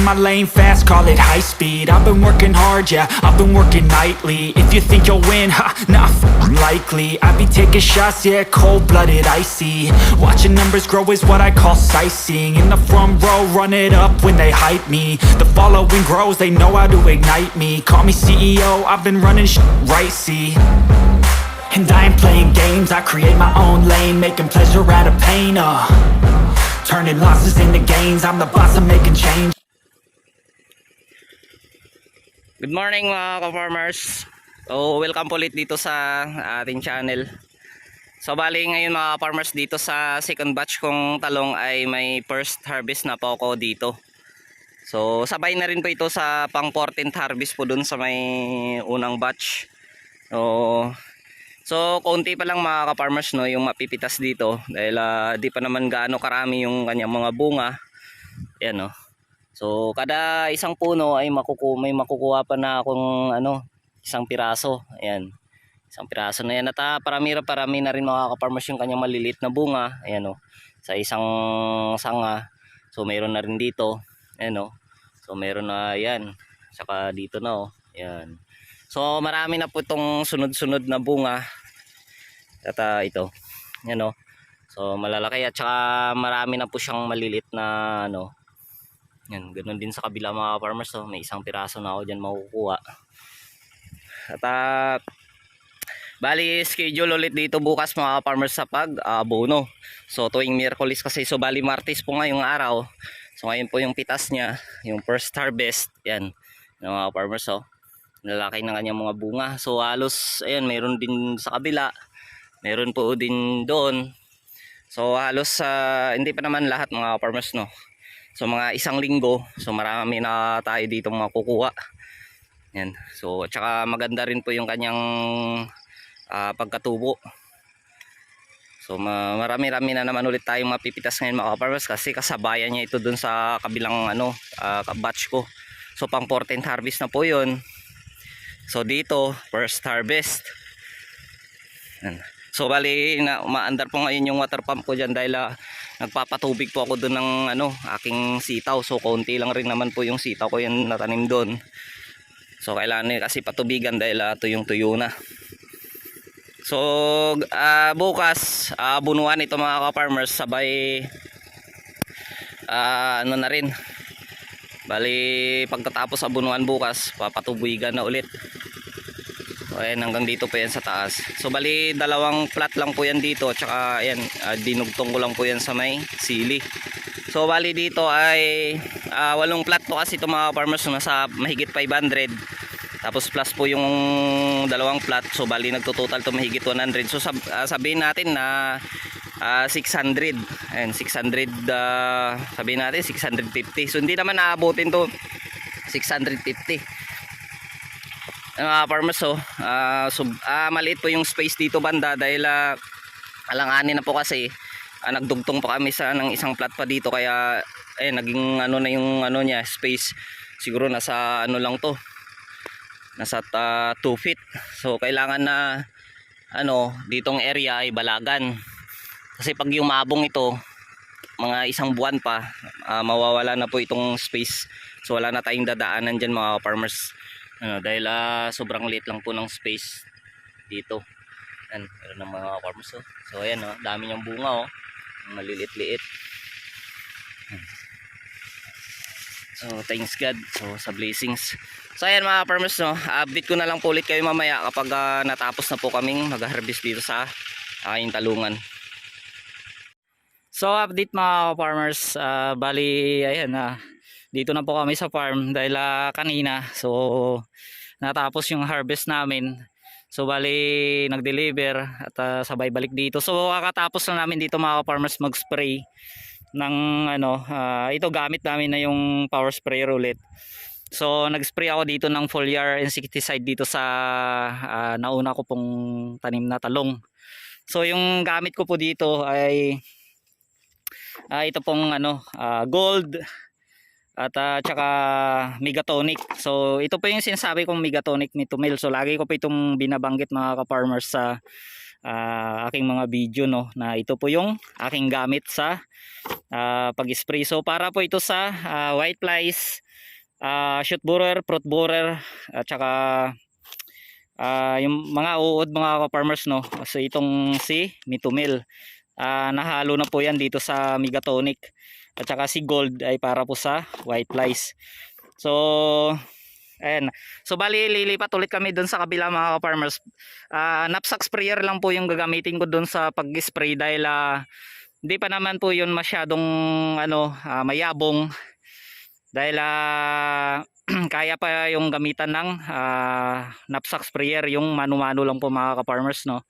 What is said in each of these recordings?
my lane fast, call it high speed. I've been working hard, yeah, I've been working nightly. If you think you'll win, ha, not likely. I be taking shots, yeah, cold-blooded, icy. Watching numbers grow is what I call sightseeing. In the front row, run it up when they hype me. The following grows, they know how to ignite me. Call me CEO, I've been running right, see. And I ain't playing games, I create my own lane, making pleasure out of pain, turning losses into gains, I'm the boss, I'm making change. Good morning mga ka-farmers. So welcome po ulit dito sa ating channel. So bali ngayon mga ka-farmers, dito sa second batch kong talong ay may first harvest na po ako dito. So sabay na rin po ito sa pang 14th harvest po dun sa may unang batch. So konti pa lang mga ka-farmers, no, yung mapipitas dito dahil di pa naman gaano karami yung kanyang mga bunga. Ayan, no. So kada isang puno ay may makukuha pa na akong isang piraso. Ayan. Isang piraso na yan. At parami na rin mga ka-farmers yung kanyang maliliit na bunga. Ayan, no. Sa isang sanga. So mayroon na rin dito. Ayan, no. So mayroon na yan. Saka dito na, oh. Ayan. So marami na po itong sunod-sunod na bunga. At ito. Yan, no. So malalaki at saka marami na po siyang malilit na yan, ganoon din sa kabila mga farmers. So may isang piraso na ako diyan makukuha. At bali schedule ulit dito bukas mga farmers sa pag-abono. So tuwing Miyerkules kasi, so bali Martes po ngayong araw. So ngayon po yung pitas niya, yung first harvest. Yan, mga farmers, oh. Lalaki ng kanyang mga bunga. So halos ayan, mayroon din sa kabila. Meron po din doon. So halos hindi pa naman lahat mga farmers, no. So mga isang linggo, so marami na tayo dito makukuha. Yan. So at saka maganda rin po yung kanyang pagkatubo. So marami-rami na naman ulit tayong mapipitas ngayon mga farmers, kasi kasabayan niya ito dun sa kabilang batch ko. So pang 14th harvest na po yun. So dito first harvest. Yan. So bali umaandar po ngayon yung water pump ko dyan dahil nagpapatubig po ako doon ng aking sitaw. So konti lang rin naman po yung sitaw ko yan natanim doon. So kailangan kasi patubigan dahil tuyong-tuyo na. So bukas bunuan ito mga ka-farmers, sabay na rin. Bali pagkatapos sa bunuan bukas, papatubigan na ulit. So ayan, hanggang dito po yan sa taas. So bali dalawang plat lang po yan dito. Tsaka ayan, dinugtong ko lang po yan sa may sili. So bali dito ay 8 plat po kasi ito mga farmers, nasa mahigit 500. Tapos plus po yung dalawang plat. So bali nagtototal to mahigit 100. So sabihin natin na 600. Ayan, 600, sabihin natin 650. So hindi naman naabutin to 650. Farmers, so maliit po yung space dito banda dahil alanganin na po kasi nagdugtong pa kami sa ng isang plat pa dito, kaya naging na yung niya space, siguro nasa lang to, nasa 2 feet. So kailangan na ditong area ay balagan, kasi pag yung mabong ito mga isang buwan pa, mawawala na po itong space. So wala na tayong dadaanan dyan mga farmers. Dahil sobrang liit lang po ng space dito. Ayan, meron ng mga farmers. So ayan, dami niyang bunga, maliliit-liit. So thanks God, so sa blessings. So ayan mga farmers, update ko na lang po ulit kayo mamaya kapag natapos na po kaming mag-harvest dito sa aking talungan. So update mga farmers, bali ayan dito na po kami sa farm dahil kanina so natapos yung harvest namin. So bali nag-deliver at sabay balik dito. So kakatapos na namin dito mga farmers mag-spray ng ito, gamit namin na yung power sprayer ulit. So nag-spray ako dito ng foliar insecticide dito sa nauna ko pong tanim na talong. So yung gamit ko po dito ay ito pong gold at tsaka Megatonic. So ito po yung sinasabi kong Megatonic ni Tumel. So lagi ko po itong binabanggit mga ka-farmers sa aking mga video, no, na ito po yung aking gamit sa pag-spray. So para po ito sa white flies, shoot borer, fruit borer, at saka yung mga uod mga ka-farmers, no. So itong si Mitomil, nahalo na po yan dito sa Megatonic, at saka si Gold ay para po sa white flies. So ayan, so bali lilipat ulit kami doon sa kabila mga ka-farmers. Knapsack sprayer lang po yung gagamitin ko doon sa pag-spray, dahil hindi pa naman po yun masyadong mayabong, dahil kaya pa yung gamitan ng knapsack sprayer, yung mano-mano lang po mga ka-farmers, no.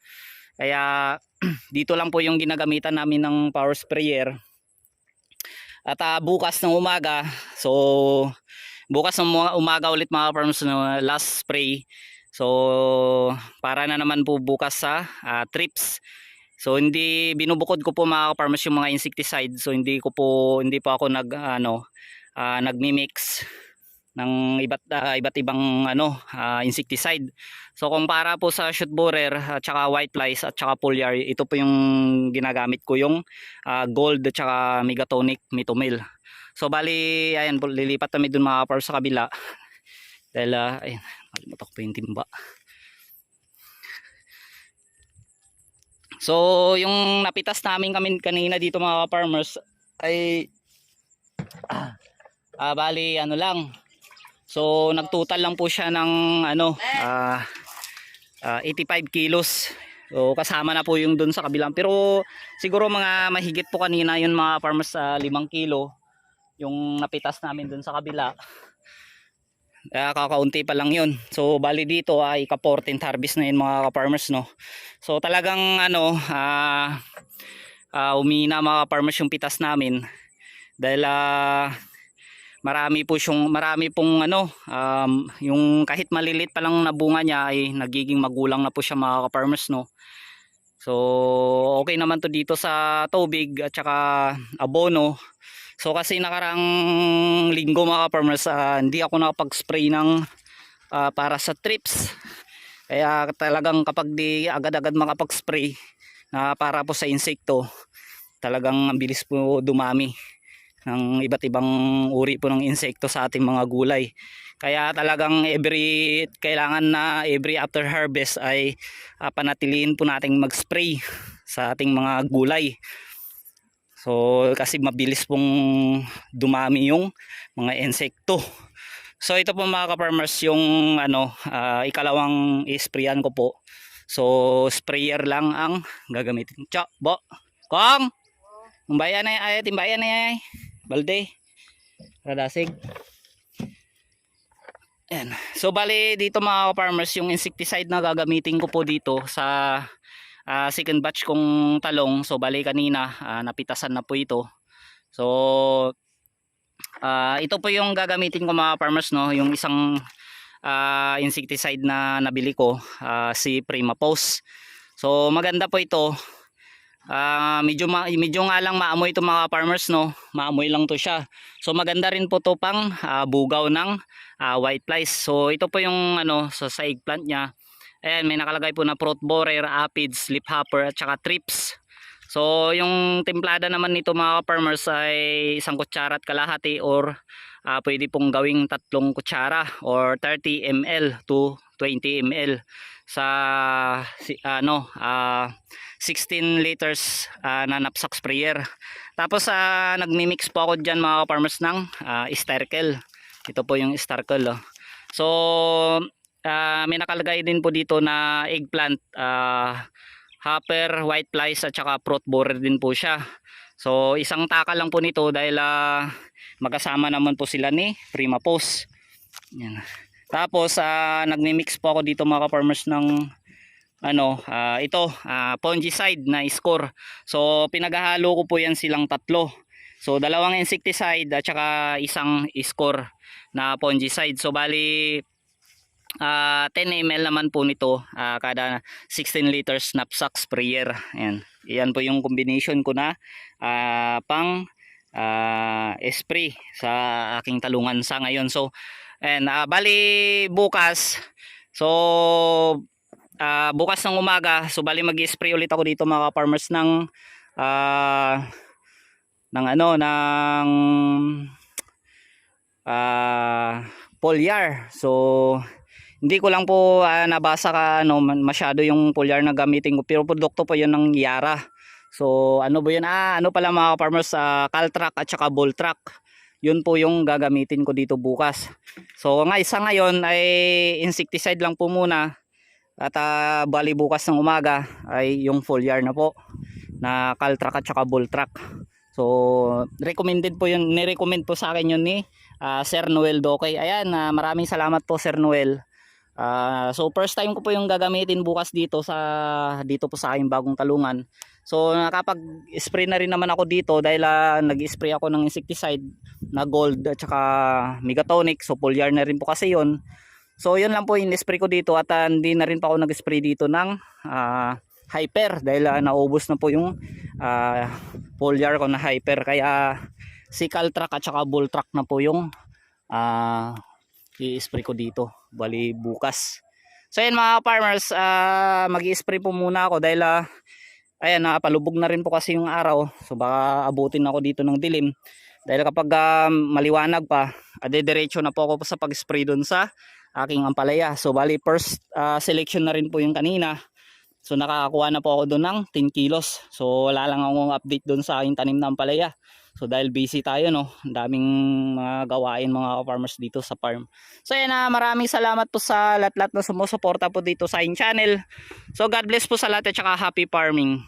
Kaya dito lang po yung ginagamitan namin ng power sprayer. At bukas ng umaga, so bukas ng umaga ulit mga ka-farmers, no, last spray. So para na naman po bukas sa trips. So hindi binubukod ko po mga ka-farmers yung mga insecticide. So hindi po ako nagmi-mix ng iba't ibang insecticide. So kumpara po sa shoot borer at saka white flies at saka foliar, ito po yung ginagamit ko, yung Gold at saka Megatonic Mitomil. So bali ayan po, lilipat kami dun mga par sa kabila, dahil ayun, malimutak po yung timba. So yung napitas namin kami kanina dito mga farmers ay bali lang. So nagtotal lang po siya ng 85 kilos. So kasama na po yung dun sa kabilang, pero siguro mga mahigit po kanina yun mga farmers, 5 kilo yung napitas namin dun sa kabila. Kakaunti pa lang yun. So bali dito ay ka-14th harvest na yun mga farmers, no. So talagang umina mga farmers yung pitas namin, dahil marami pong yung kahit malilit pa lang na bunga niya ay nagiging magulang na po siya mga ka-farmers, no. So okay naman to dito sa tubig at saka abono. So kasi nakaraang linggo mga ka-farmers, hindi ako nakapag-spray ng para sa trips. Kaya talagang kapag di agad-agad makapag-spray na para po sa insekto, talagang ang bilis po dumami ng iba't ibang uri po ng insekto sa ating mga gulay. Kaya talagang kailangan na every after harvest ay panatilihin po nating mag-spray sa ating mga gulay. So kasi mabilis pong dumami yung mga insekto. So ito po mga ka-farmers yung ikalawang isprayan ko po. So sprayer lang ang gagamitin. Kong! Timbayan na ay. Balde. Radasig. Ayan. So bali dito mga ka-farmers, yung insecticide na gagamitin ko po dito sa second batch kong talong. So bali kanina napitasan na po ito. So ito po yung gagamitin ko mga farmers, no, yung isang insecticide na nabili ko, si Primapose. So maganda po ito. Medyo nga lang maamoy ito mga farmers, no. Maamoy lang to siya. So maganda rin po to pang bugaw ng white flies. So ito po yung sa eggplant niya. Ayan, may nakalagay po na fruit borer, aphids, leafhopper at saka thrips. So yung templada naman nito mga farmers ay 1 kutsara at kalahati, or pwede pong gawing 3 kutsara or 30 ml to 20 ml sa 16 liters na knapsack sprayer. Tapos nagmi-mix po ako diyan mga farmers ng Sterkel. Ito po yung Sterkel, oh. So may nakalagay din po dito na eggplant, hopper, white flies at saka fruit borer din po siya. So isang taka lang po nito, dahil magkasama naman po sila ni Primapose. Yan. Tapos nagmi-mix po ako dito mga ka-farmers ng fungicide na score. So pinaghahalo ko po yan silang tatlo. So 2 insecticide at saka isang score na fungicide. So bali 10 ml naman po nito kada 16 liters knapsack sprayer. Ayan. Yan po yung combination ko na pang spray sa aking talungan sa ngayon. So bali bukas, so bukas ng umaga, so bali mag-spray ulit ako dito mga farmers ng ano ng foliar. So hindi ko lang po nabasa masyado yung foliar na gamitin ko, pero produkto po yun ng Yara. So ano ba yun, ano pala mga farmers, Caltrac at saka Voltrac, yun po yung gagamitin ko dito bukas. So isa ngayon ay insecticide lang po muna, at bali bukas ng umaga ay yung foliar na po na Caltrac at saka Voltrac. So recommended po yun, ni-recommend po sa akin yun ni Sir Noel Dokey. Ayan, maraming salamat po Sir Noel. So first time ko po yung gagamitin bukas dito po sa aking bagong talungan. So nakapag-spray na rin naman ako dito dahil nag-spray ako ng insecticide na Gold at saka Megatonic. So foliar na rin po kasi yun. So yun lang po yung spray ko dito, at hindi na rin pa ako nag-spray dito ng Hyper dahil naubos na po yung foliar ko na Hyper. Kaya si Caltrac at saka Voltrac na po yung i-spray ko dito bali bukas. So ayan mga farmers, mag-i-spray po muna ako dahil ayan, palubog na rin po kasi yung araw. So baka abutin ako dito ng dilim dahil kapag maliwanag pa, diretso na po ako sa pag-spray dun sa aking ampalaya. So bali first selection na rin po yung kanina. So nakakakuha na po ako doon ng 10 kilos. So wala lang akong update doon sa aking tanim na ampalaya. So dahil busy tayo, no, ang daming mga gawain mga farmers dito sa farm. So ayan, maraming salamat po sa lahat-lahat na sumusuporta po dito sa aking channel. So God bless po sa lahat at saka happy farming.